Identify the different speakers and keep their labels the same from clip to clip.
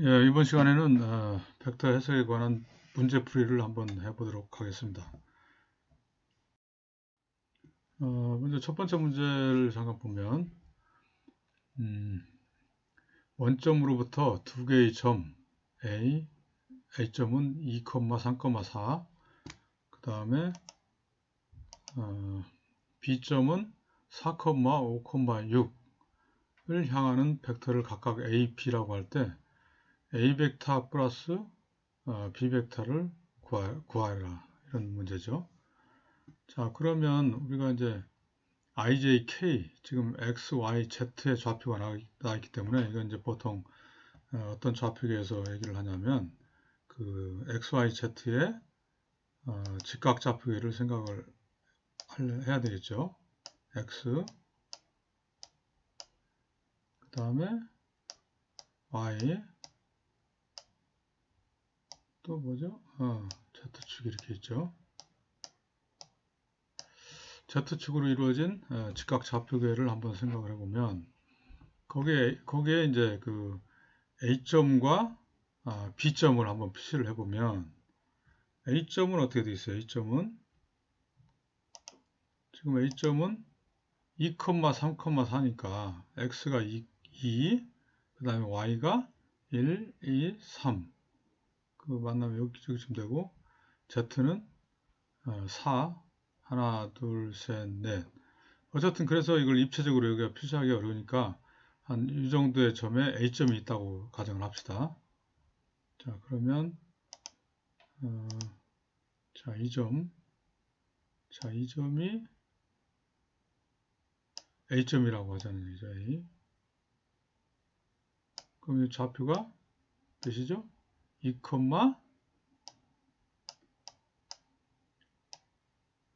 Speaker 1: 예, 이번 시간에는 벡터 해석에 관한 문제풀이를 한번 해보도록 하겠습니다. 먼저 첫 번째 문제를 잠깐 보면 원점으로부터 두 개의 점 A, A점은 2, 3, 4, 그 다음에 B점은 4, 5, 6을 향하는 벡터를 각각 A, B라고 할 때 A 벡터 플러스 B 벡터를 구하라 이런 문제죠. 자, 그러면 우리가 이제 IJK 지금 X, Y, Z의 좌표가 나와 있기 때문에 이건 이제 보통 어떤 좌표계에서 얘기를 하냐면 그 X, Y, Z의 직각 좌표계를 생각을 해야 되겠죠. X 그 다음에 Y 또 뭐죠? Z축이 이렇게 있죠. Z축으로 이루어진 직각 좌표계를 한번 생각을 해보면 거기에 이제 그 A점과 B점을 한번 표시를 해보면 A점은 어떻게 되어 있어요? 지금 A점은 2, 3, 4니까 X가 2, 그 다음에 Y가 1, 2, 3. 그 만나면 여기쯤 되고 Z는 4, 하나, 둘, 셋, 넷. 어쨌든 그래서 이걸 입체적으로 여기가 표시하기 어려우니까 한 이 정도의 점에 A점이 있다고 가정을 합시다. 자, 그러면 자, 이 점이 A점이라고 하자는 얘기죠. A. 그럼 이 좌표가 몇이죠? 2,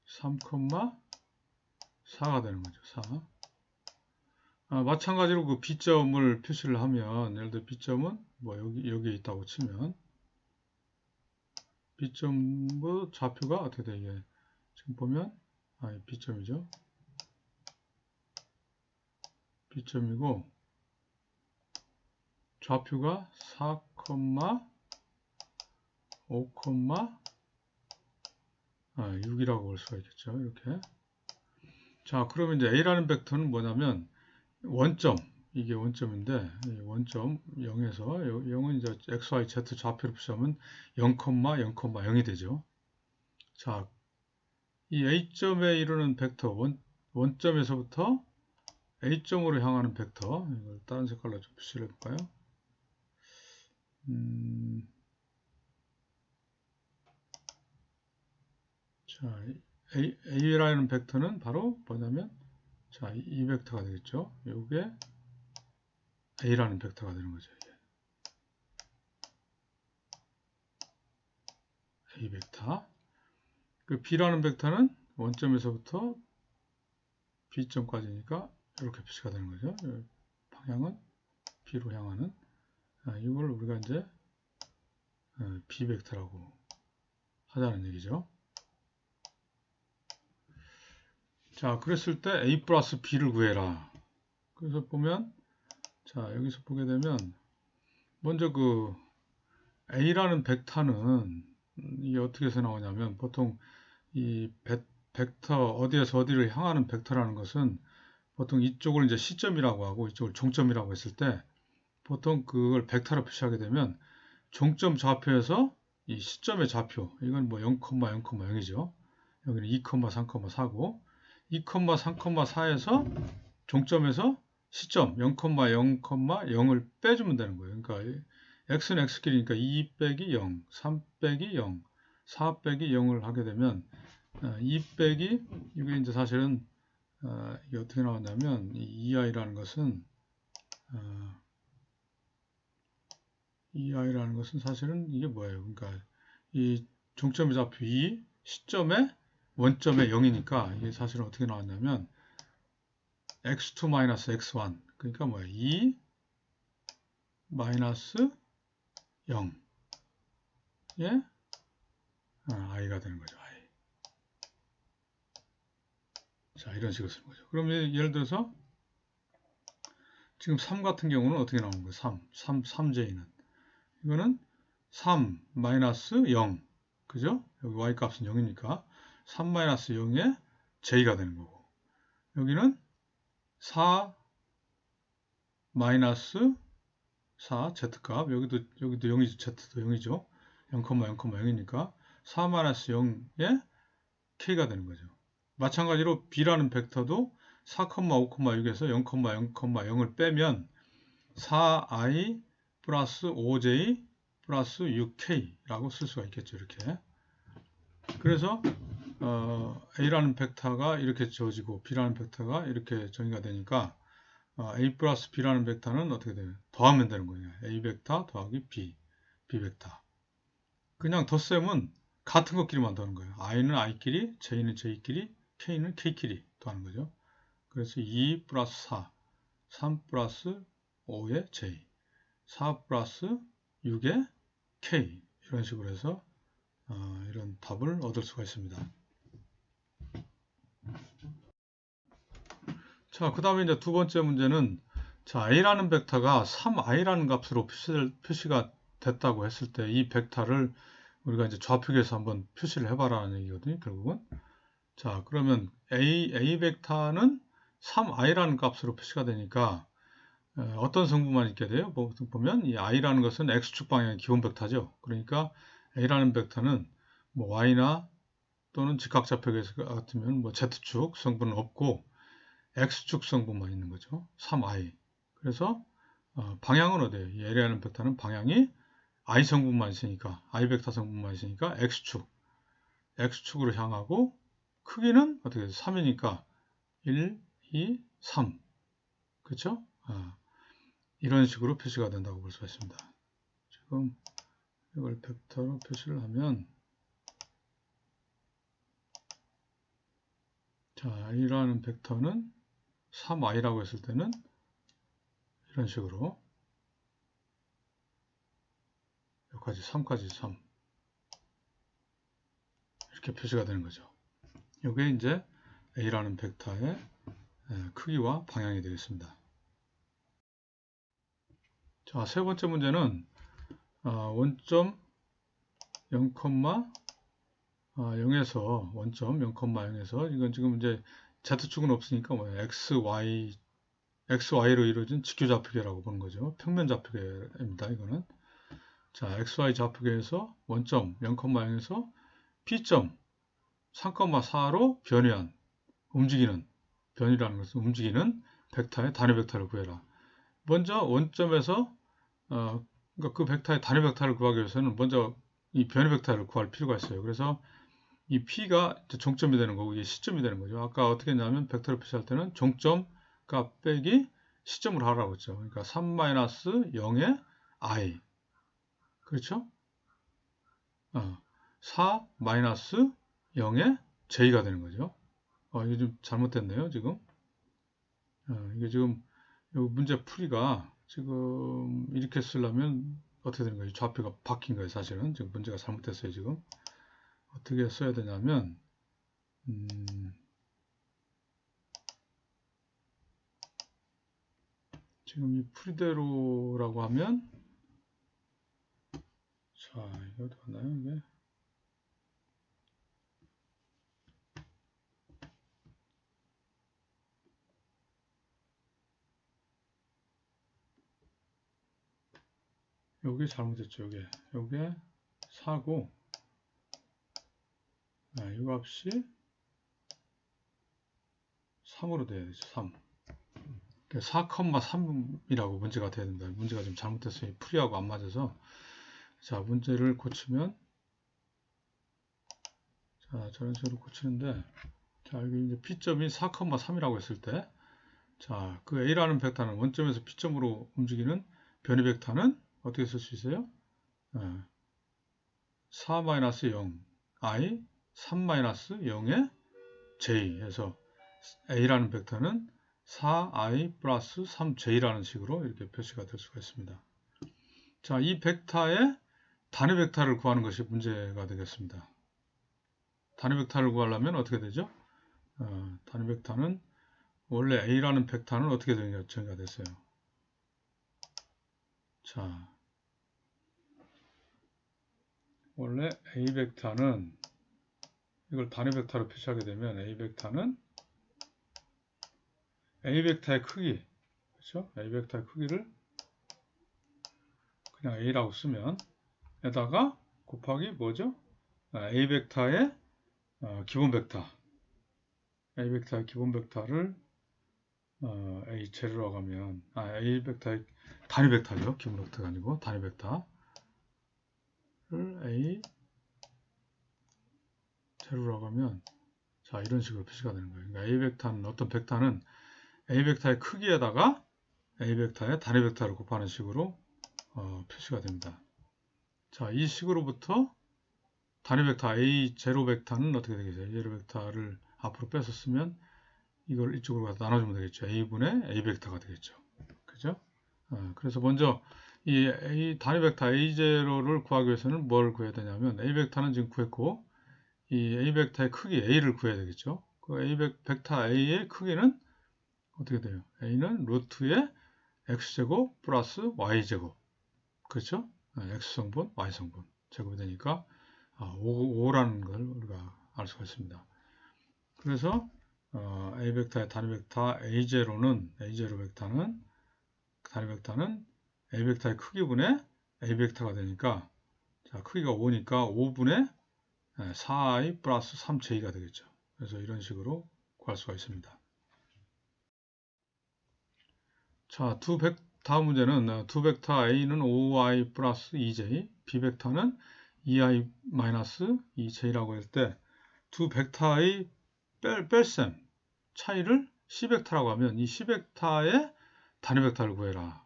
Speaker 1: 3, 4가 되는 거죠. 4. 마찬가지로 그 B점을 표시를 하면, 예를 들어 B점은 뭐 여기에 있다고 치면, B점의 좌표가 어떻게 돼? 이게 지금 보면, B점이죠. B점이고, 좌표가 4, 5, 6이라고 볼 수가 있겠죠. 이렇게. 자, 그러면 이제 A라는 벡터는 뭐냐면, 원점, 이게 원점인데, 원점 0에서 0은 이제 x, y, z 좌표로 표시하면 0, 0,0이 되죠. 자, 이 A점에 이르는 벡터, 원점에서부터 A점으로 향하는 벡터, 이걸 다른 색깔로 좀 표시를 해볼까요? 자, A라는 벡터는 바로 뭐냐면, 자, 이 벡터가 되겠죠. 이게 A라는 벡터가 되는 거죠. A 벡터. 그 B라는 벡터는 원점에서부터 B점까지니까 이렇게 표시가 되는 거죠. 방향은 B로 향하는 이걸 우리가 이제 B 벡터라고 하자는 얘기죠. 자, 그랬을 때 A 플러스 B를 구해라. 그래서 보면 자, 여기서 보게 되면 먼저 그 A라는 벡터는 이게 어떻게 해서 나오냐면 보통 이 벡터 어디에서 어디를 향하는 벡터라는 것은 보통 이쪽을 이제 시점이라고 하고 이쪽을 종점이라고 했을 때 보통 그걸 벡터로 표시하게 되면 종점 좌표에서 이 시점의 좌표 이건 뭐 0, 0,0이죠. 여기는 2, 3, 4고 2, 3, 4에서 종점에서 시점 0, 0,0을 빼주면 되는 거예요. 그러니까 x는 x길이니까 2 빼기 0, 3 빼기 0, 4 빼기 0을 하게 되면 2 빼기 이게 이제 사실은 이게 어떻게 나왔냐면 이 2i라는 것은 EI라는 것은 사실은 이게 뭐예요? 그러니까 이 종점의 좌표 2, 시점의 원점의 0이니까 이게 사실은 어떻게 나왔냐면 x2-x1 그러니까 뭐예요? 2 마이너스 0의 i가 되는 거죠. i. 자, 이런 식으로 쓰는 거죠. 그러면 예를 들어서 지금 3 같은 경우는 어떻게 나오는 거예요? 3J는 이거는 3 마이너스 0. 그죠? 여기 y값은 0이니까 3 마이너스 0의 j가 되는 거고. 여기는 4 마이너스 4 z값. 여기도 0이죠. z도 0이죠. 0,0,0이니까 4 마이너스 0의 k가 되는 거죠. 마찬가지로 b라는 벡터도 4,5,6에서 0,0,0을 빼면 4i 플러스 5j 플러스 6k라고 쓸 수가 있겠죠. 이렇게. 그래서 a라는 벡터가 이렇게 지어지고 b라는 벡터가 이렇게 정의가 되니까 a 플러스 b라는 벡터는 어떻게 돼요? 더하면 되는 거예요. a 벡터 더하기 b 벡터. 그냥 덧셈은 같은 것끼리만 더하는 거예요. i는 i끼리, j는 j끼리, k는 k끼리 더하는 거죠. 그래서 2 플러스 4, 3 플러스 5의 j, 4 플러스 6의 k 이런 식으로 해서 이런 답을 얻을 수가 있습니다. 자, 그 다음에 이제 두 번째 문제는 자, a라는 벡터가 3i라는 값으로 표시가 됐다고 했을 때 이 벡터를 우리가 이제 좌표계에서 한번 표시를 해봐라는 얘기거든요, 결국은. 자, 그러면 a 벡터는 3i라는 값으로 표시가 되니까 어떤 성분만 있게 돼요? 보면 이 i라는 것은 x축 방향의 기본 벡터죠. 그러니까 a라는 벡터는 뭐 y나 또는 직각좌표 같으면 뭐 z축 성분은 없고 x축 성분만 있는 거죠. 3i. 그래서 방향은 어디예요? 이 a라는 벡터는 방향이 i 성분만 있으니까 i 벡터 성분만 있으니까 x축으로 향하고 크기는 어떻게 돼요? 3이니까 1, 2, 3. 그렇죠? 이런 식으로 표시가 된다고 볼 수가 있습니다. 지금 이걸 벡터로 표시를 하면 자, i라는 벡터는 3i라고 했을 때는 이런 식으로 여기까지 3까지 3 이렇게 표시가 되는 거죠. 이게 이제 a라는 벡터의 크기와 방향이 되겠습니다. 자, 세 번째 문제는 원점 0,0에서 원점 0,0에서 이건 지금 이제 z축은 없으니까 뭐예요? xy로 이루어진 직교 좌표계라고 보는 거죠. 평면 좌표계입니다. 이거는 자, xy 좌표계에서 원점 0,0에서 p점 3,4로 변이한 변이라는 것은 움직이는 벡터의 단위 벡터를 구해라. 먼저 원점에서 그러니까 그 벡터의 단위 벡터를 구하기 위해서는 먼저 이 변이 벡터를 구할 필요가 있어요. 그래서 이 P가 종점이 되는 거고 이게 시점이 되는 거죠. 아까 어떻게 했냐면 벡터를 표시할 때는 종점 값 빼기 시점으로 하라고 했죠. 그러니까 3-0의 i 그렇죠? 4-0의 j가 되는 거죠. 이게 좀 잘못됐네요, 지금. 이게 지금 문제 풀이가 지금 이렇게 쓰려면 어떻게 되는 거예요? 좌표가 바뀐 거예요, 사실은. 지금 문제가 잘못됐어요, 지금. 어떻게 써야 되냐면, 지금 이 풀이대로라고 하면, 자, 이거 맞나요, 이게? 여기 잘못했죠, 요게 4고, 이 값이 3으로 돼야 되죠, 3. 4,3이라고 문제가 돼야 됩니다. 문제가 좀 잘못됐어요. 풀이하고 안 맞아서. 자, 문제를 고치면, 자, 저런 식으로 고치는데, 자, 여기 이제 P점이 4,3이라고 했을 때, 자, 그 A라는 벡터는 원점에서 P점으로 움직이는 변이 벡터는 어떻게 쓸 수 있어요? 4-0, I, 3-0의 J 해서 A라는 벡터는 4i 플러스 3j라는 식으로 이렇게 표시가 될 수가 있습니다. 자, 이 벡터의 단위 벡터를 구하는 것이 문제가 되겠습니다. 단위 벡터를 구하려면 어떻게 되죠? 단위 벡터는 원래 A라는 벡터는 어떻게 정의가 됐어요? 자, 원래 A 벡터는 이걸 단위 벡터로 표시하게 되면 A 벡터는 A 벡터의 크기, 그렇죠? A 벡터의 크기를 그냥 A라고 쓰면 에다가 곱하기 뭐죠? A 벡터의 기본 벡터, A 벡터의 기본 벡터를 A 제로라고 하면 A 벡터의 단위 벡터죠. 기본 벡터가 아니고 단위 벡터를 A 제로라고 하면 자 이런 식으로 표시가 되는 거예요. 그러니까 A 벡터는 어떤 벡터는 A 벡터의 크기에다가 A 벡터의 단위 벡터를 곱하는 식으로 표시가 됩니다. 자, 이 식으로부터 단위 벡터 A 제로 벡터는 어떻게 되겠어요? A 제로 벡터를 앞으로 빼서 쓰면 이걸 이쪽으로 가서 나눠주면 되겠죠. A분의 A 벡터가 되겠죠. 그죠? 그래서 먼저 이 단위 벡터 A0를 구하기 위해서는 뭘 구해야 되냐면 A 벡터는 지금 구했고 이 A 벡터의 크기 A를 구해야 되겠죠. 그 A 벡터 A의 크기는 어떻게 돼요? A는 루트의 X제곱 플러스 Y제곱. 그렇죠? X성분, Y성분. 제곱이 되니까 5라는 걸 우리가 알 수가 있습니다. 그래서 A 벡터의 단위 벡터 A0는 A0 벡터는 단위 벡터는 A 벡터의 크기분의 A 벡터가 되니까 자, 크기가 5니까 5분의 4i 플러스 3j가 되겠죠. 그래서 이런 식으로 구할 수가 있습니다. 자, 다음 문제는 두 벡터 A는 5i 플러스 2j, B 벡터는 2i 마이너스 2j라고 할 때 두 벡터의 뺄셈 차이를 C 벡터라고 하면 이 C 벡터의 단위 벡터를 구해라.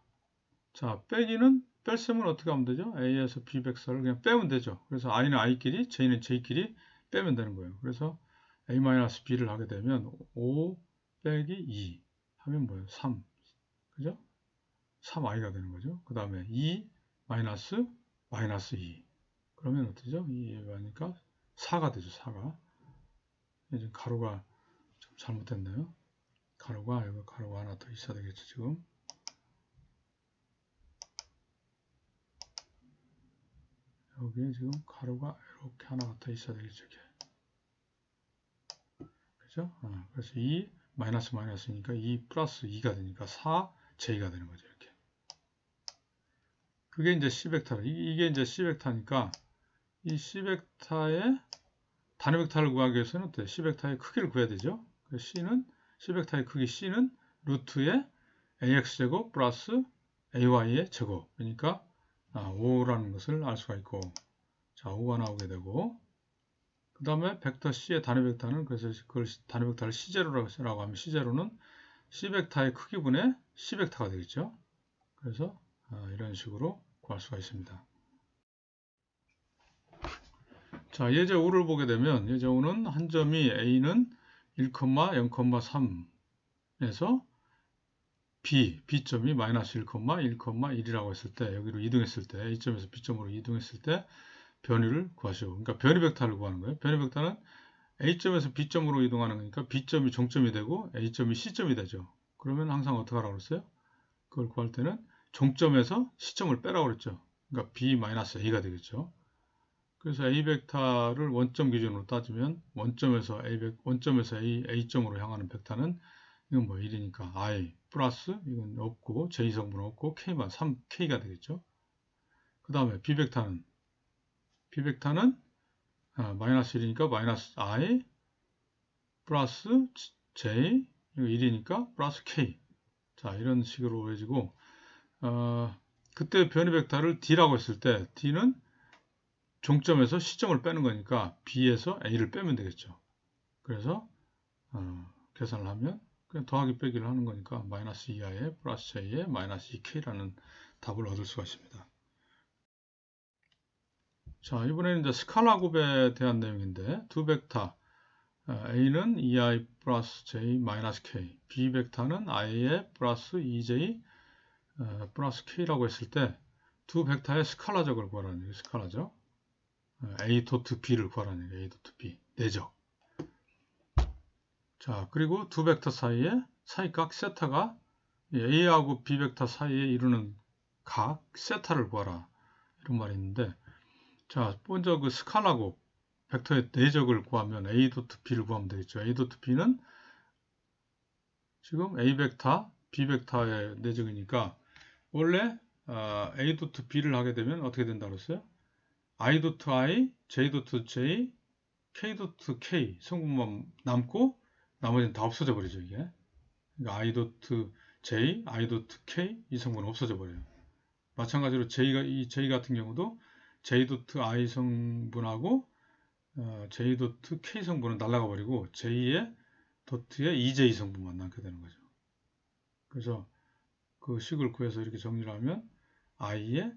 Speaker 1: 자, 뺄셈은 어떻게 하면 되죠? A에서 B 벡터를 그냥 빼면 되죠. 그래서 I는 I끼리, J는 J끼리 빼면 되는 거예요. 그래서 A-B를 하게 되면 5 빼기 2 하면 뭐예요? 3. 그죠? 3i가 되는 거죠. 그 다음에 2 마이너스 2. 그러면 어떻게죠? 2하니까 4가 되죠. 4가. 이제 가로가 좀 잘못됐네요. 가로가 하나 더 있어야 되겠죠. 지금. 여기에 지금 가로가 이렇게 하나가 더 있어야 되겠죠. 이렇게. 그죠? 그래서 2 마이너스니까 2 플러스 2가 되니까 4j가 되는 거죠. 이렇게. 그게 이제 C벡터. 이게 이제 C벡터니까 이 C벡터의 단위 벡터를 구하기 위해서는 어때요? C벡터의 크기를 구해야 되죠. C벡터의 크기 C는 루트의 AX제곱 플러스 AY의 제곱. 그러니까 5라는 것을 알 수가 있고 자 5가 나오게 되고 그 다음에 벡터 C의 단위 벡터는 그래서 그걸 단위 벡터를 C0라고 하면 C0는 C벡터의 크기분의 C벡터가 되겠죠. 그래서 이런 식으로 구할 수가 있습니다. 자, 예제 5를 보게 되면 예제 5는 한 점이 A는 1,0,3에서 B점이 마이너스 1,1,1이라고 했을 때 여기로 이동했을 때 A점에서 B점으로 이동했을 때 변위를 구하시오. 그러니까 변위 벡터를 구하는 거예요. 변위 벡터는 A점에서 B점으로 이동하는 거니까 B점이 종점이 되고 A점이 C점이 되죠. 그러면 항상 어떻게 하라고 그랬어요? 그걸 구할 때는 종점에서 C점을 빼라고 그랬죠. 그러니까 B-A가 되겠죠. 그래서 A 벡터를 원점 기준으로 따지면 원점에서 A점으로 향하는 벡터는 이건 뭐 1이니까 I 플러스 이건 없고 J성분 없고 K만 3K가 되겠죠. 그 다음에 B 벡터는 마이너스 1이니까 마이너스 I 플러스 J 이거 1이니까 플러스 K 자 이런 식으로 해지고 그때 변이 벡터를 D라고 했을 때 D는 종점에서 C점을 빼는 거니까 B에서 A를 빼면 되겠죠. 그래서 계산을 하면 그냥 더하기 빼기를 하는 거니까 마이너스 2i에 플러스 j에 마이너스 2k라는 답을 얻을 수가 있습니다. 자, 이번에는 이제 스칼라 곱에 대한 내용인데 두 벡터 A는 2i 플러스 j 마이너스 k, B 벡터는 i에 플러스 2j 플러스 k라고 했을 때 두 벡터의 스칼라적을 구하라는 얘기, 스칼라적. A 도트 B를 구하라는 얘기, A 도트 B, 내적. 자, 그리고 두 벡터 사이의 사이각 세타가 A하고 B 벡터 사이에 이루는 각 세타를 구하라. 이런 말이 있는데 자, 먼저 그 스칼라고 벡터의 내적을 구하면 a.b를 구하면 되겠죠. a.b는 지금 a 벡터, b 벡터의 내적이니까 원래 a.b를 하게 되면 어떻게 된다 그랬어요? i.i, j.j, k.k 성분만 남고 나머지는 다 없어져 버리죠, 이게. 그러니까 i.j, i.k 이 성분은 없어져 버려요. 마찬가지로 j 같은 경우도 j.i 성분하고 j.k 성분은 날아가 버리고 j의 도트의 ej 성분만 남게 되는 거죠. 그래서 그 식을 구해서 이렇게 정리를 하면 i의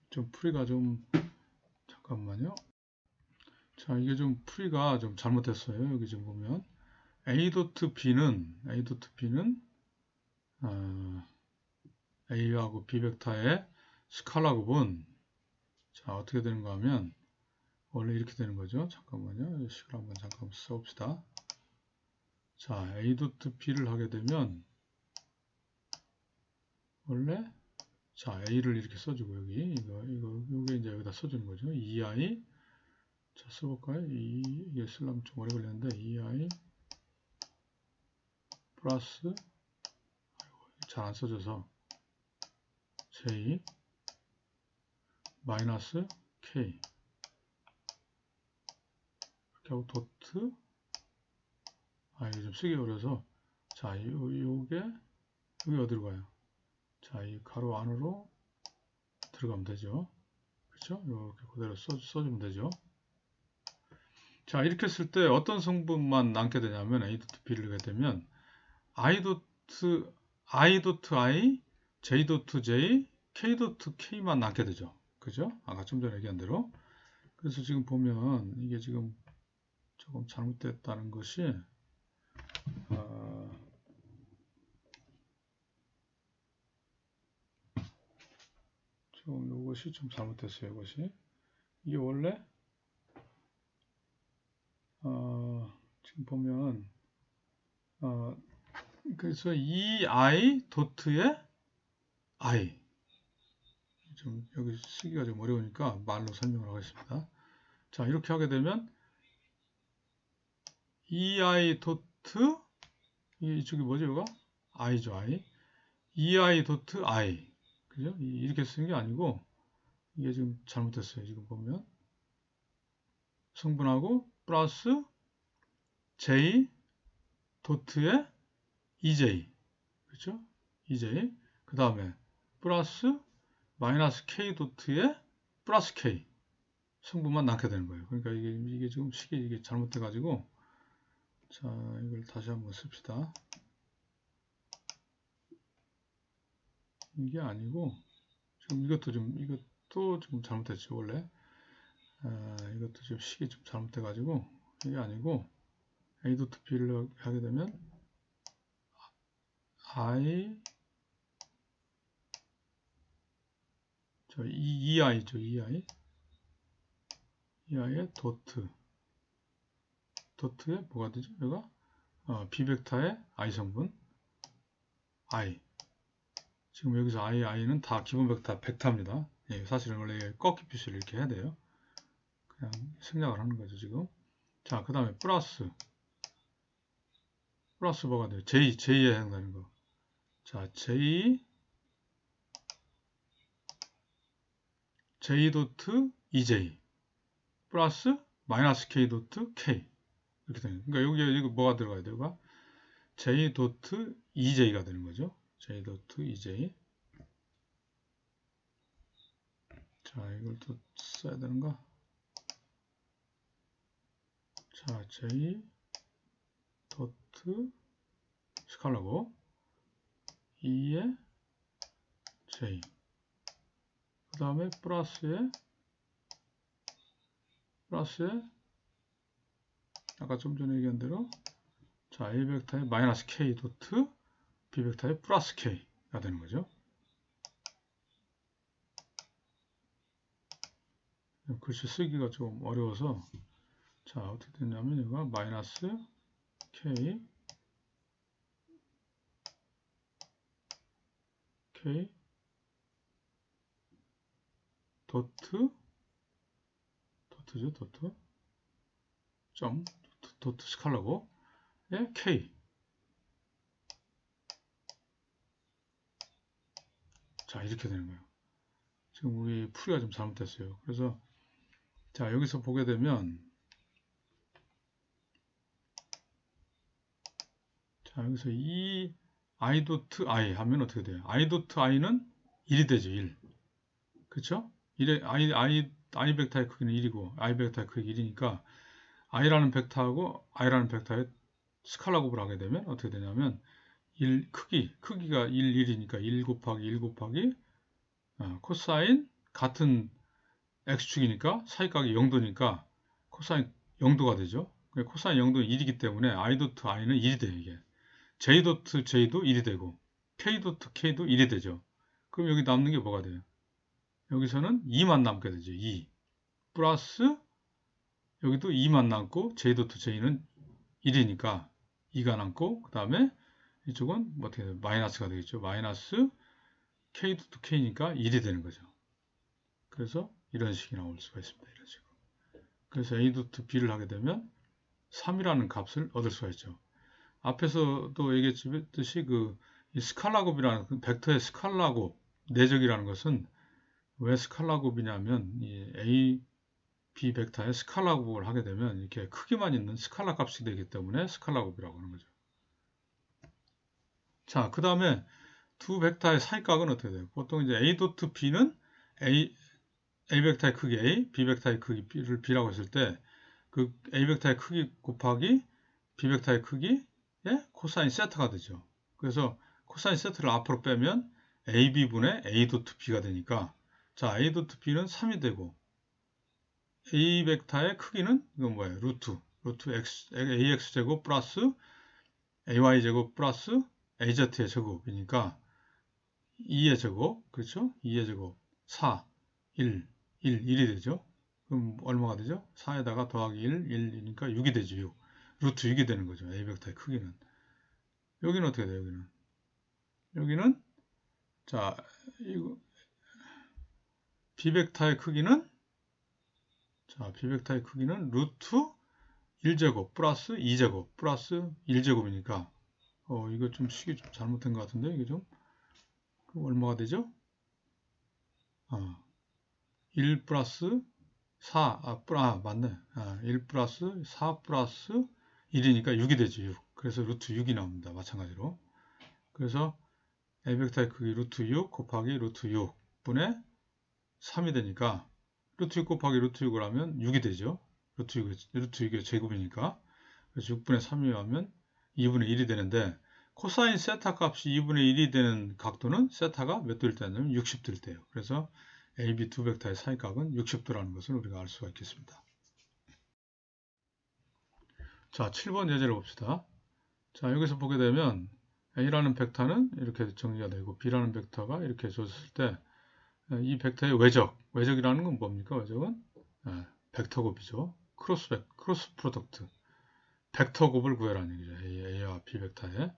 Speaker 1: 좀 풀이가 좀 잠깐만요. 자, 이게 좀 풀이가 좀 잘못됐어요. 여기 지금 보면 a.b는 a하고 b 벡터의 스칼라 곱은 자 어떻게 되는가 하면 원래 이렇게 되는 거죠. 잠깐만요. 이 식을 한번 잠깐 써봅시다. 자, a.b를 하게 되면 원래 자 a를 이렇게 써주고 여기 요게 이제 여기다 써주는 거죠. 2i 자 써볼까요? 이게 쓰려면 좀 오래 걸리는데 2i 플러스 잘 안 써져서 j 마이너스 k 이렇게 하고 도트 이게 좀 쓰기 어려서 자 요게 여기 어디로 가요? 자 이 가로 안으로 들어가면 되죠. 그렇죠? 이렇게 그대로 써주면 되죠. 자 이렇게 쓸 때 어떤 성분만 남게 되냐면 a.b를 하게 되면 i.i, j.j, k.k만 남게 되죠. 그죠? 아까 좀 전에 얘기한 대로. 그래서 지금 보면 이게 지금 조금 잘못됐다는 것이 좀 이것이 좀 잘못됐어요. 이것이 이게 원래 지금 보면 그래서 이 i 도트의 i 좀 여기 쓰기가 좀 어려우니까 말로 설명을 하겠습니다. 자 이렇게 하게 되면 ei 도트 이쪽이 뭐죠? 이거 i죠 i ei 도트 i 그죠? 이렇게 쓰는 게 아니고 이게 지금 잘못됐어요. 지금 보면 성분하고 플러스 j 도트의 ej 그렇죠? ej 그 다음에 플러스 마이너스 k 도트의 플러스 k 성분만 낳게 되는 거예요. 그러니까 이게 지금 식이 이게 잘못돼 가지고 자 이걸 다시 한번 씁시다. 이게 아니고 지금 이것도 좀 잘못됐죠 원래. 이것도 지금 식이 좀 잘못돼 가지고 이게 아니고 a.b를 하게 되면 i 저 ei죠 ei의 도트에 뭐가 되죠? 여기가 b 벡터의 i 성분 i 지금 여기서 i는 다 기본 벡터입니다. 예, 사실은 원래 꺾기 표시를 이렇게 해야 돼요. 그냥 생략을 하는 거죠 지금. 자, 그 다음에 플러스 뭐가 돼요? j에 해당되는 거. 자, j 도트 ej 플러스 마이너스 k 도트 k 이렇게 되는. 그러니까 여기 이거 뭐가 들어가야 돼요? j 도트 ej가 되는 거죠. j 도트 ej. 자, 이걸 또 써야 되는가? 자, j 도트 스칼라고 2의 j 그 다음에 플러스에 아까 좀 전에 얘기한 대로 자 A 벡터의 마이너스 K 도트 B 벡터의 플러스 K가 되는 거죠. 글씨 쓰기가 좀 어려워서 자 어떻게 됐냐면 이거 마이너스 K K 도트 점 도트 스칼라고 예, K. 자, 이렇게 되는 거예요. 지금 우리 풀이가 좀 잘못됐어요. 그래서 자, 여기서 보게 되면 자, 여기서 이 I 도트 I 하면 어떻게 돼요? I 도트 I는 1이 되죠, 1. 그쵸? 1의 I 벡터의 크기는 1이고 I 벡터의 크기 1이니까 I라는 벡터하고 I라는 벡터의 스칼라 곱을 하게 되면 어떻게 되냐면 1 크기가 1, 1이니까 1 곱하기 1 곱하기 코사인 같은 x축이니까 사이각이 0도니까 코사인 0도가 되죠. 코사인 0도는 1이기 때문에 I 도트 I는 1이 돼요. 이게 J 도트 J도 1이 되고 K 도트 K도 1이 되죠. 그럼 여기 남는 게 뭐가 돼요? 여기서는 2만 남게 되죠. 2 플러스 여기도 2만 남고 J 도트 J는 1이니까 2가 남고 그 다음에 이쪽은 뭐 어떻게 돼요? 마이너스가 되겠죠. 마이너스 K 도트 K니까 1이 되는 거죠. 그래서 이런 식이 나올 수가 있습니다. 이런 식으로. 그래서 A 도트 B를 하게 되면 3이라는 값을 얻을 수가 있죠. 앞에서도 얘기했듯이 이 스칼라 곱이라는 그 벡터의 스칼라 곱 내적이라는 것은 왜 스칼라 곱이냐면 이 A, B 벡터의 스칼라 곱을 하게 되면 이렇게 크기만 있는 스칼라 값이 되기 때문에 스칼라 곱이라고 하는 거죠. 자, 그 다음에 두 벡터의 사이각은 어떻게 돼요? 보통 이제 A 도트 B는 A 벡터의 크기 A, B 벡터의 크기 B를 B라고 했을 때 그 A 벡터의 크기 곱하기 B 벡터의 크기의 코사인 세타가 되죠. 그래서 코사인 세타를 앞으로 빼면 AB분의 A 도트 B가 되니까 자, A 도트 B는 3이 되고 A 벡터의 크기는 이건 뭐예요? 루트 X, AX제곱 플러스 AY제곱 플러스 AZ의 제곱이니까 2의 제곱, 그렇죠? 2의 제곱, 4, 1, 1이 되죠? 그럼 얼마가 되죠? 4에다가 더하기 1, 1이니까 6이 되죠, 6. 루트 6이 되는 거죠, A 벡터의 크기는. 여기는 어떻게 돼요, 여기는? 자, 이거, B 벡터의 크기는? 자, B 벡터의 크기는 루트 1제곱 플러스 2제곱 플러스 1제곱이니까, 이거 좀 식이 좀 잘못된 것 같은데, 이게 좀? 그럼 얼마가 되죠? 1 플러스 4, 맞네. 1 플러스 4 플러스 1이니까 6이 되죠, 6. 그래서 루트 6이 나옵니다. 마찬가지로. 그래서 A 벡터의 크기 루트 6 곱하기 루트 6분의 3이 되니까 루트 6 곱하기 루트 6을 하면 6이 되죠. 루트 6의 제곱이니까. 그래서 6분의 3이 하면 2분의 1이 되는데 코사인 세타 값이 2분의 1이 되는 각도는 세타가 몇 도일 때냐면 60도일 때예요. 그래서 AB 두 벡터의 사이각은 60도라는 것을 우리가 알 수가 있겠습니다. 자, 7번 예제를 봅시다. 자, 여기서 보게 되면 A라는 벡터는 이렇게 정리가 되고 B라는 벡터가 이렇게 줬을 때 이 벡터의 외적이라는 건 뭡니까? 외적은 벡터 곱이죠. 크로스 프로덕트. 벡터 곱을 구해라는 얘기죠. A와 B 벡터의.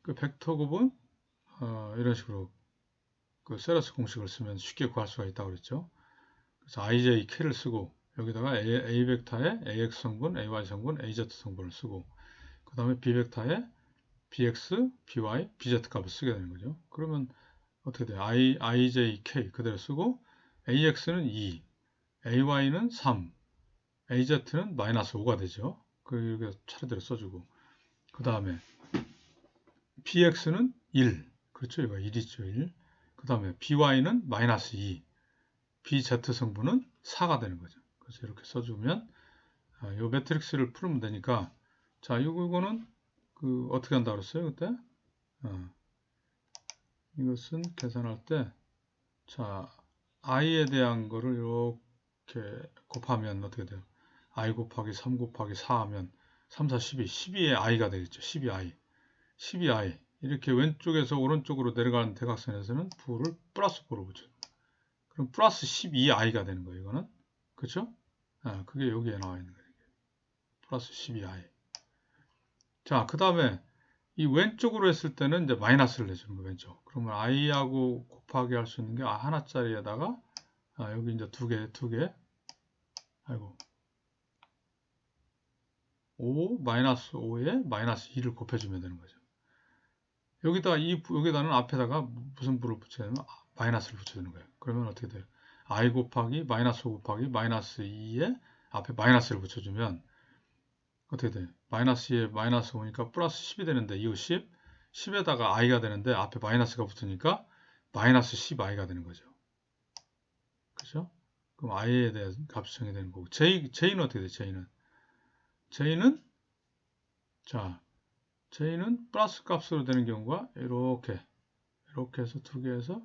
Speaker 1: 그 벡터 곱은 이런 식으로 그 세러스 공식을 쓰면 쉽게 구할 수가 있다고 그랬죠. 그래서 IJK를 쓰고 여기다가 A 벡터의 AX 성분, AY 성분, AZ 성분을 쓰고 그 다음에 B 벡터의 BX, BY, BZ 값을 쓰게 되는 거죠. 그러면 어떻게 돼요? IJK 그대로 쓰고 AX는 2, AY는 3, AZ는 마이너스 5가 되죠. 이렇게 차례대로 써주고 그 다음에 BX는 1, 그렇죠? 이거 1이죠. 1. 그 다음에 BY는 마이너스 2, BZ 성분은 4가 되는 거죠. 그래서 이렇게 써주면 이 매트릭스를 풀면 되니까 자, 이거는 어떻게 한다고 그랬어요? 그때? 이것은 계산할 때 자, i에 대한 거를 이렇게 곱하면 어떻게 돼요? i 곱하기 3 곱하기 4 하면 3, 4, 12, 12의 i가 되겠죠. 12i. 12i. 이렇게 왼쪽에서 오른쪽으로 내려가는 대각선에서는 부를 플러스 9로 붙여요. 그럼 플러스 12i가 되는 거예요. 이거는. 그렇죠? 그게 여기에 나와 있는 거예요. 플러스 12i. 자, 그 다음에 이 왼쪽으로 했을 때는 이제 마이너스를 내주는 거예요. 왼쪽. 그러면 i하고 곱하기 할 수 있는 게 하나짜리에다가 여기 이제 두 개. 아이고. 5 마이너스 5에 마이너스 2를 곱해주면 되는 거죠. 여기다는 앞에다가 무슨 부를 붙여야 되면 마이너스를 붙여주는 거예요. 그러면 어떻게 돼요? i 곱하기 마이너스 5 곱하기 마이너스 2에 앞에 마이너스를 붙여주면 어떻게 돼요? 마이너스 2에 마이너스 5니까 플러스 10이 되는데 이거 10에다가 i가 되는데 앞에 마이너스가 붙으니까 마이너스 10i가 되는 거죠. 그죠? 그럼 i에 대한 값이 정해되는 거고 j는 어떻게 돼요? j는 플러스 값으로 되는 경우가 이렇게 해서 두 개에서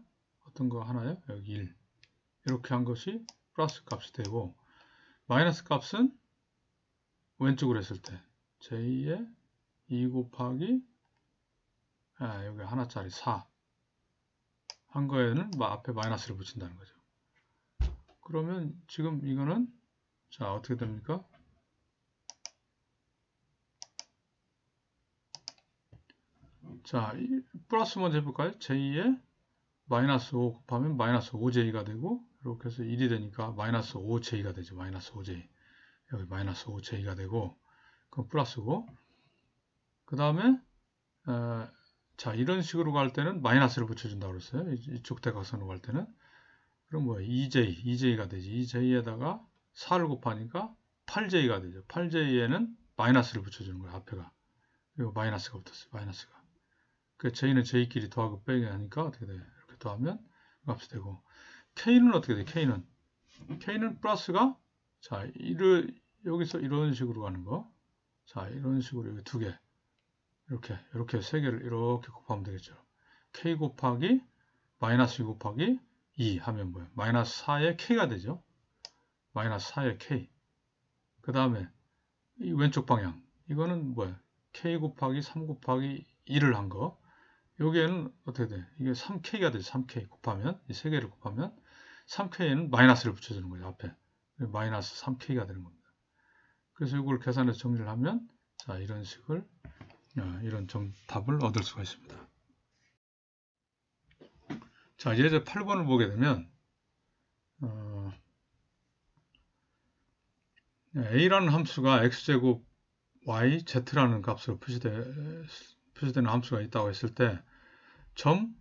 Speaker 1: 어떤 거 하나요? 여기 1 이렇게 한 것이 플러스 값이 되고 마이너스 값은 왼쪽으로 했을 때 j에 2 곱하기 여기 하나짜리 4 한 거에는 앞에 마이너스를 붙인다는 거죠. 그러면 지금 이거는 자 어떻게 됩니까? 자 플러스 먼저 해볼까요? j에 마이너스 5 곱하면 마이너스 5j가 되고 이렇게 해서 1이 되니까 마이너스 5j가 되죠. 마이너스 5j 여기 마이너스 5j가 되고 그럼 플러스고 그 다음에 자 이런 식으로 갈 때는 마이너스를 붙여준다고 그랬어요. 이쪽 대각선으로 갈 때는 그럼 뭐야 2j가 되지. 2j에다가 4를 곱하니까 8j가 되죠. 8j에는 마이너스를 붙여주는 거야. 앞에가 그리고 마이너스가 붙었어요. 마이너스가 그 j는 j끼리 더하고 빼기 하니까 어떻게 돼요? 이렇게 더하면 값이 되고 k는 어떻게 돼요? k는 플러스가 자 여기서 이런 식으로 가는 거 자 이런 식으로 여기 두 개 이렇게 세 개를 이렇게 곱하면 되겠죠. k 곱하기 마이너스 2 곱하기 2 하면 뭐예요? 마이너스 4의 k가 되죠. 마이너스 4의 k. 그 다음에 이 왼쪽 방향. 이거는 뭐예요? k 곱하기 3 곱하기 1을 한 거. 여기에는 어떻게 돼? 이게 3k가 되죠. 3k 곱하면 이 세 개를 곱하면 3k에는 마이너스를 붙여주는 거죠. 앞에. 마이너스 3k가 되는 겁니다. 그래서 이걸 계산해서 정리를 하면 자 이런 식을 이런 답을 얻을 수가 있습니다. 자, 이제 8번을 보게 되면 a라는 함수가 x제곱 y, z라는 값으로 표시되는 함수가 있다고 했을 때 점,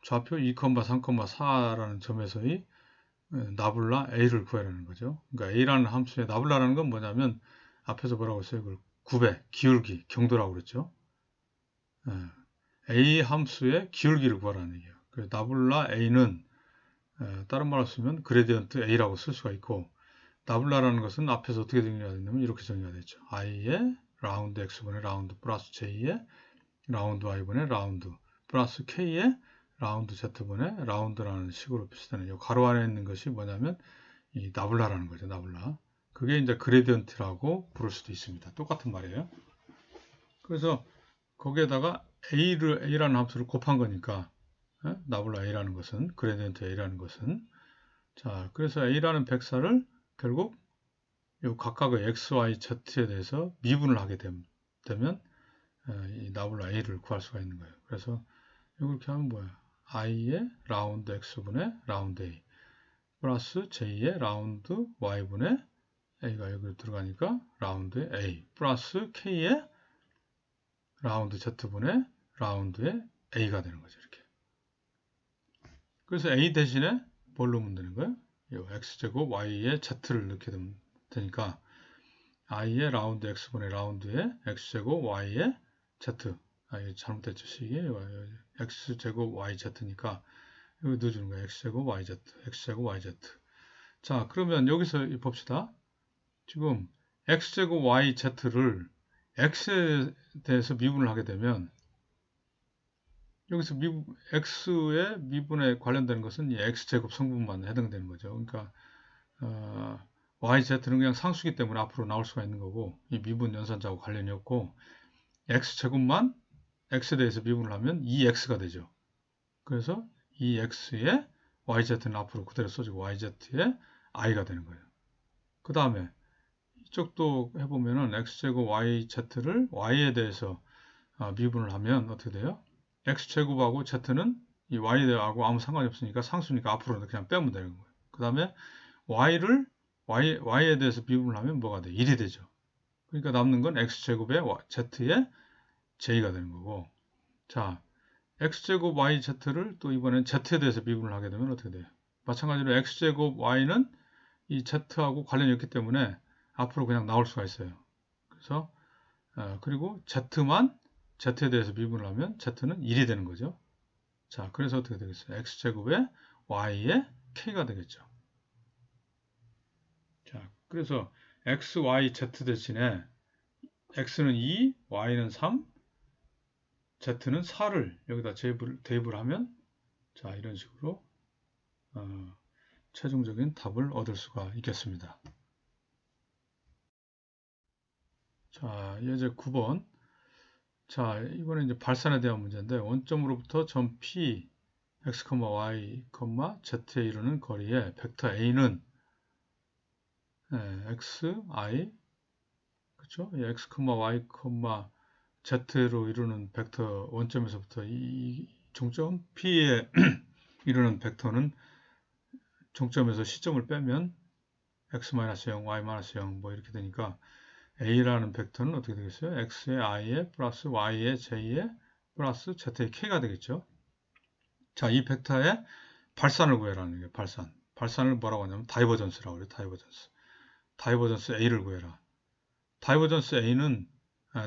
Speaker 1: 좌표 2, 3, 4라는 점에서의 나블라 a를 구하라는 거죠. 그러니까 a라는 함수의 나블라라는 건 뭐냐면 앞에서 뭐라고 했어요? 그걸 굽의, 기울기, 경도라고 그랬죠. a 함수의 기울기를 구하라는 얘기예요. 그래서 나블라 a는 다른 말로 쓰면 그레디언트 a라고 쓸 수가 있고 나블라라는 것은 앞에서 어떻게 정리가 되냐면 이렇게 정리가 되죠. i의 라운드 x분의 라운드 플러스 j의 라운드 y분의 라운드 플러스 k의 라운드 z분의 라운드라는 식으로 표시되는 이 가로 안에 있는 것이 뭐냐면 이 나블라라는 거죠. 나블라. 그게 이제 그레디언트라고 부를 수도 있습니다. 똑같은 말이에요. 그래서 거기에다가 a라는 함수를 곱한 거니까 나블라 a라는 것은 그레디언트 a라는 것은 자 그래서 a라는 백사를 결국 요 각각의 x, y, z에 대해서 미분을 하게 되면 이 나블라 a를 구할 수가 있는 거예요. 그래서 이렇게 하면 뭐야? i의 라운드 x분의 라운드 a 플러스 j의 라운드 y분의 a가 여기 들어가니까 라운드의 a 플러스 k의 라운드 z분의 라운드의 a가 되는 거죠. 이렇게. 그래서 a 대신에 뭘 넣으면 되는 거예요? 이 x제곱 y의 z를 넣게 되니까 i의 라운드 x분의 라운드의 x제곱 y의 z 이거 잘못됐죠. 식이 x제곱 yz니까 여기 넣어주는 거예요. x제곱 yz 자 그러면 여기서 봅시다. 지금 x제곱 yz를 x에 대해서 미분을 하게 되면 여기서 x의 미분에 관련되는 것은 이 x제곱 성분만 해당되는 거죠. 그러니까 yz는 그냥 상수기 때문에 앞으로 나올 수가 있는 거고 이 미분 연산자하고 관련이 없고 x제곱만 x에 대해서 미분을 하면 2x가 되죠. 그래서 2x의 yz는 앞으로 그대로 써지고 yz의 i가 되는 거예요. 그 다음에 이쪽도 해보면은 x제곱 yz를 y에 대해서 미분을 하면 어떻게 돼요? x제곱하고 z는 이 y하고 아무 상관이 없으니까 상수니까 앞으로 그냥 빼면 되는 거예요. 그 다음에 y에 대해서 미분을 하면 뭐가 돼? 1이 되죠. 그러니까 남는 건 x제곱에 z에 j가 되는 거고. 자, x제곱 yz를 또 이번엔 z에 대해서 미분을 하게 되면 어떻게 돼요? 마찬가지로 x제곱 y는 이 z하고 관련이 없기 때문에 앞으로 그냥 나올 수가 있어요. 그래서 그리고 z만 z에 대해서 미분을 하면 z는 1이 되는 거죠. 자, 그래서 어떻게 되겠어요? x제곱에 y에 k가 되겠죠. 자, 그래서 x, y, z 대신에 x는 2, y는 3, z는 4를 여기다 대입을 하면 자, 이런 식으로 최종적인 답을 얻을 수가 있겠습니다. 자, 예제 9번. 자, 이번에 이제 발산에 대한 문제인데 원점으로부터 점 P, x, y, z에 이르는 거리에 벡터 A는 x, i, 그렇죠? x, y, z로 이루는 벡터 원점에서부터 이 종점 P에 이루는 벡터는 종점에서 시점을 빼면 x-0, y-0 뭐 이렇게 되니까 A라는 벡터는 어떻게 되겠어요? x에 i에 플러스 y에 j에 플러스 z에 k가 되겠죠. 자, 이 벡터의 발산을 구해라는 얘기예요. 발산. 발산을 뭐라고 하냐면 다이버전스라고 그래요. 다이버전스. 다이버전스 A를 구해라. 다이버전스 A는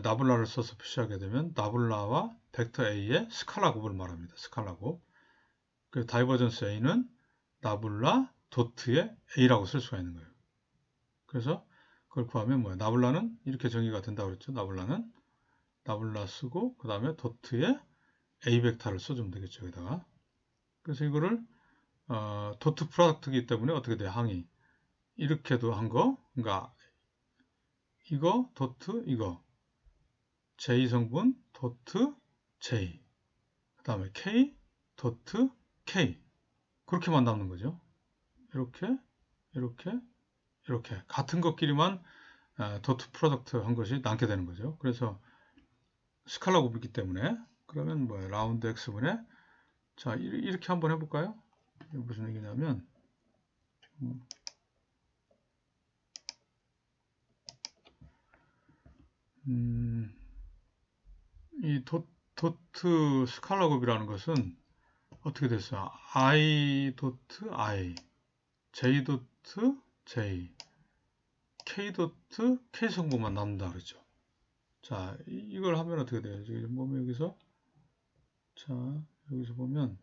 Speaker 1: 나블라를 써서 표시하게 되면 나블라와 벡터 A의 스칼라 곱을 말합니다. 스칼라 곱. 그 다이버전스 A는 나블라 도트의 A라고 쓸 수가 있는 거예요. 그래서 그걸 구하면 뭐야? 나블라는 이렇게 정의가 된다고 그랬죠. 나블라는 나블라 쓰고 그 다음에 도트에 A 벡터를 써주면 되겠죠. 여기다가. 그래서 이거를 도트 프로덕트이기 때문에 어떻게 돼? 항이 이렇게도 한 거. 그러니까 이거 도트 이거 J 성분 도트 J 그 다음에 K 도트 K 그렇게만 남는 거죠. 이렇게 이렇게 이렇게 같은 것끼리만 도트 프로덕트 한 것이 남게 되는 거죠. 그래서 스칼라 곱이기 때문에 그러면 뭐예요? 라운드 x분의 자 이렇게 한번 해볼까요? 무슨 얘기냐면 이 도트 스칼라 곱이라는 것은 어떻게 됐어요? i 도트 i, j 도트 j, k 도트 k 성분만 남는다 그랬죠. 자, 이걸 하면 어떻게 돼요? 지금 보면 여기서 자, 여기서 보면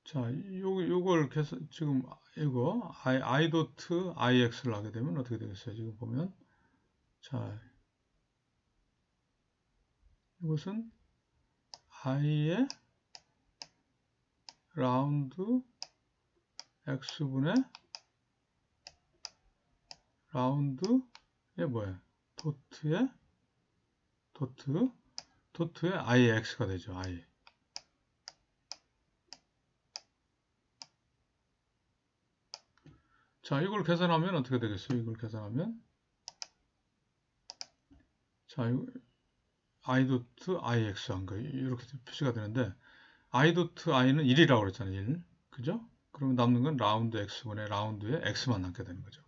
Speaker 1: 자, 요걸 계속 지금 이거 i 도트 ix를 하게 되면 어떻게 되겠어요? 지금 보면 자, 이것은 i의 라운드 x분의 라운드의 뭐예요? 도트의 i의 x가 되죠. i. 자, 이걸 계산하면 어떻게 되겠어요? 이걸 계산하면 자, i 도트 ix 한 거 이렇게 표시가 되는데 i 도트 i는 1이라고 그랬잖아요. 1. 그죠? 그러면 남는 건 라운드 x분의 라운드에 x만 남게 되는 거죠.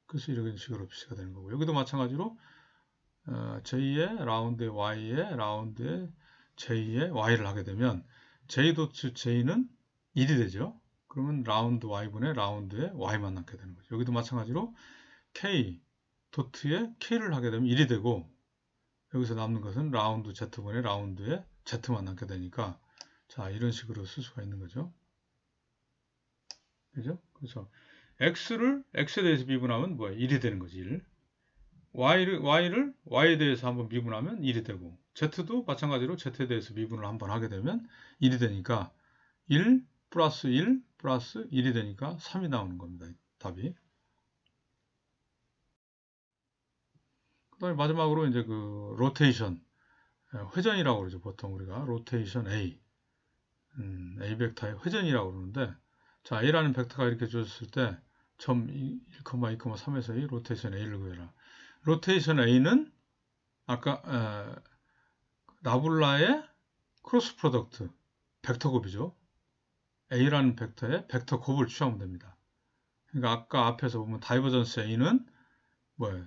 Speaker 1: 그래서 이런 식으로 표시가 되는 거고 여기도 마찬가지로 j의 라운드에 y에 라운드에 j에 y를 하게 되면 j 도트 j는 1이 되죠. 그러면 라운드 y분의 라운드에 y만 남게 되는 거죠. 여기도 마찬가지로 k 도트에 k를 하게 되면 1이 되고 여기서 남는 것은 라운드 z분의 라운드에 z만 남게 되니까 자 이런 식으로 쓸 수가 있는 거죠. 그죠? 그래서 x에 대해서 미분하면 뭐야? 1이 되는 거지. 1. y에 대해서 한번 미분하면 1이 되고 z도 마찬가지로 z에 대해서 미분을 한번 하게 되면 1이 되니까 1 플러스 1 플러스 1이 되니까 3이 나오는 겁니다. 답이. 그 다음에 마지막으로 이제 그 로테이션 회전이라고 그러죠. 보통 우리가 로테이션 A A 벡터의 회전이라고 그러는데 자 A라는 벡터가 이렇게 주어졌을 때 점 1,2,3에서의 로테이션 A를 구해라. 로테이션 A는 아까 나블라의 크로스 프로덕트 벡터 곱이죠. A라는 벡터에 벡터 곱을 취하면 됩니다. 그러니까 아까 앞에서 보면 다이버전스 A는 뭐예요?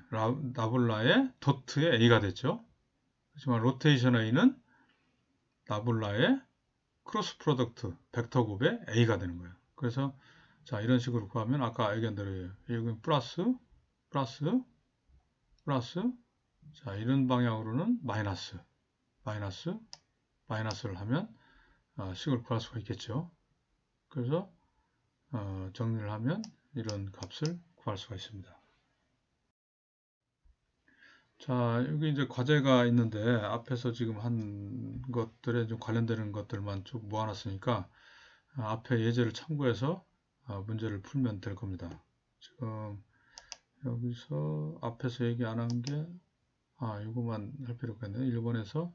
Speaker 1: 나블라의 도트의 A가 됐죠. 하지만 로테이션 A는 나블라의 크로스 프로덕트 벡터 곱의 A가 되는 거예요. 그래서 자 이런 식으로 구하면 아까 얘기한 대로 여기 플러스 자 이런 방향으로는 마이너스를 하면 식을 구할 수가 있겠죠. 그래서 정리를 하면 이런 값을 구할 수가 있습니다. 자, 여기 이제 과제가 있는데 앞에서 지금 한 것들에 좀 관련되는 것들만 쭉 모아놨으니까 앞에 예제를 참고해서 문제를 풀면 될 겁니다. 지금 여기서 앞에서 얘기 안 한 게 이거만 할 필요가 있네요. 1번에서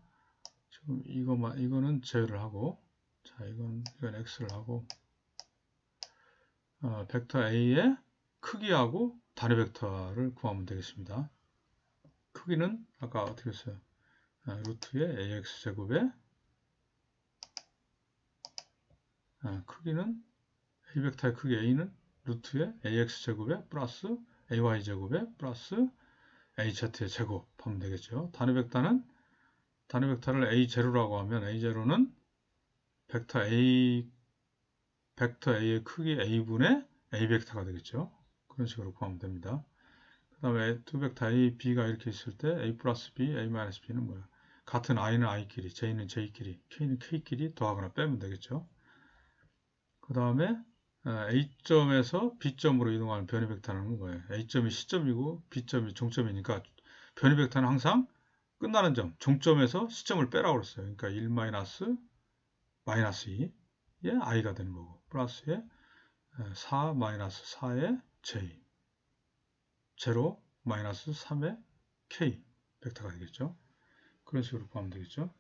Speaker 1: 지금 이거는 제외를 하고 자, 이건 X를 하고 벡터 A의 크기하고 단위 벡터를 구하면 되겠습니다. 크기는 아까 어떻게 했어요? 루트의 AX제곱에 크기는 A 벡터의 크기 A는 루트의 AX제곱에 플러스 AY제곱에 플러스 AZ의 제곱 하면 되겠죠. 단위 벡터를 A0라고 하면 A0는 벡터 A의 크기 A분의 A 벡터가 되겠죠. 그런 식으로 구하면 됩니다. 그 다음에 두 벡터 A, B가 이렇게 있을 때 A 플러스 B, A 마이너스 B는 뭐야? 같은 I는 I끼리, J는 J끼리, K는 K끼리 더하거나 빼면 되겠죠. 그 다음에 A점에서 B점으로 이동하는 변이 벡터는 뭐예요? A점이 시점이고 B점이 종점이니까 변이 벡터는 항상 끝나는 점, 종점에서 시점을 빼라고 그랬어요. 그러니까 1 마이너스 2의 I가 되는 거고 플러스에 4 마이너스 4의 J, 0 마이너스 3의 K 벡터가 되겠죠. 그런 식으로 구하면 되겠죠.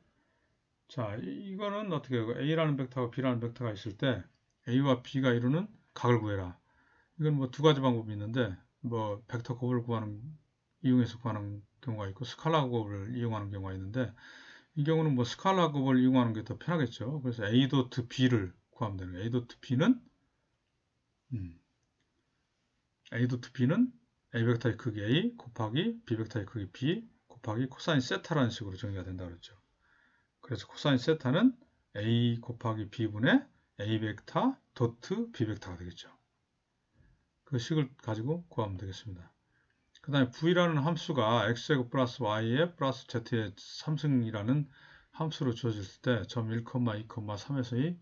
Speaker 1: 자, 이거는 어떻게 해요? A라는 벡터와 B라는 벡터가 있을 때 A와 B가 이루는 각을 구해라. 이건 뭐 두 가지 방법이 있는데 뭐 벡터 곱을 이용해서 구하는 경우가 있고 스칼라 곱을 이용하는 경우가 있는데 이 경우는 뭐 스칼라 곱을 이용하는 게 더 편하겠죠. 그래서 A 도트 B를 구하면 되는 거예요. A 도트 B는 A 벡터의 크기 A 곱하기 B 벡터의 크기 B 곱하기 코사인 세타라는 식으로 정의가 된다고 그랬죠. 그래서 코사인 세타는 A 곱하기 B분의 A 벡터 도트 B 벡터가 되겠죠. 그 식을 가지고 구하면 되겠습니다. 그 다음에 V라는 함수가 X제곱 플러스 Y의 플러스 Z의 3승이라는 함수로 주어졌을 때 점 1,2,3에서의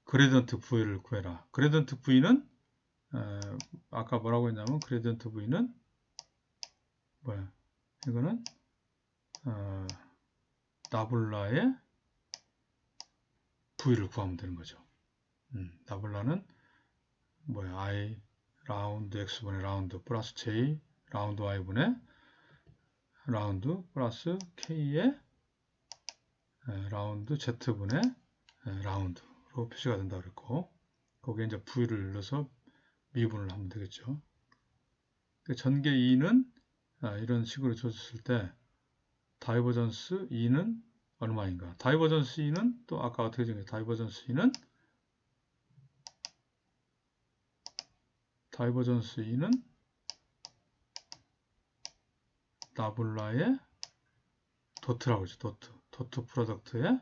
Speaker 1: 그레디언트 V를 구해라. 그레디언트 V는 아까 뭐라고 했냐면 그레디언트 V는 뭐야? 이거는 나블라의 V를 구하면 되는 거죠. 나블라는 뭐야? I 라운드 X분의 라운드 플러스 J 라운드 Y분의 라운드 플러스 K의 라운드 Z분의 라운드로 표시가 된다고 그랬고 거기에 이제 V를 넣어서 미분을 하면 되겠죠. 전개 2는 이런 식으로 줘줬을 때 다이버전스 2는 얼마인가? 다이버전스 2는 또 아까 어떻게 정했어요? 다이버전스 2는 나블라의 도트라고 하죠. 도트 프로덕트의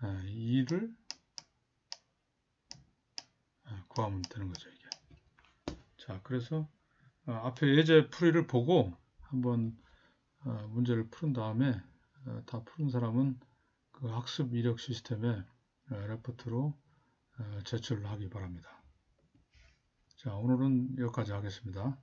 Speaker 1: 2를 구하면 되는 거죠. 이게. 자, 그래서 앞에 예제 풀이를 보고 한번 문제를 푸른 다음에 다 푸른 사람은 그 학습 이력 시스템에 레포트로 제출을 하기 바랍니다. 자, 오늘은 여기까지 하겠습니다.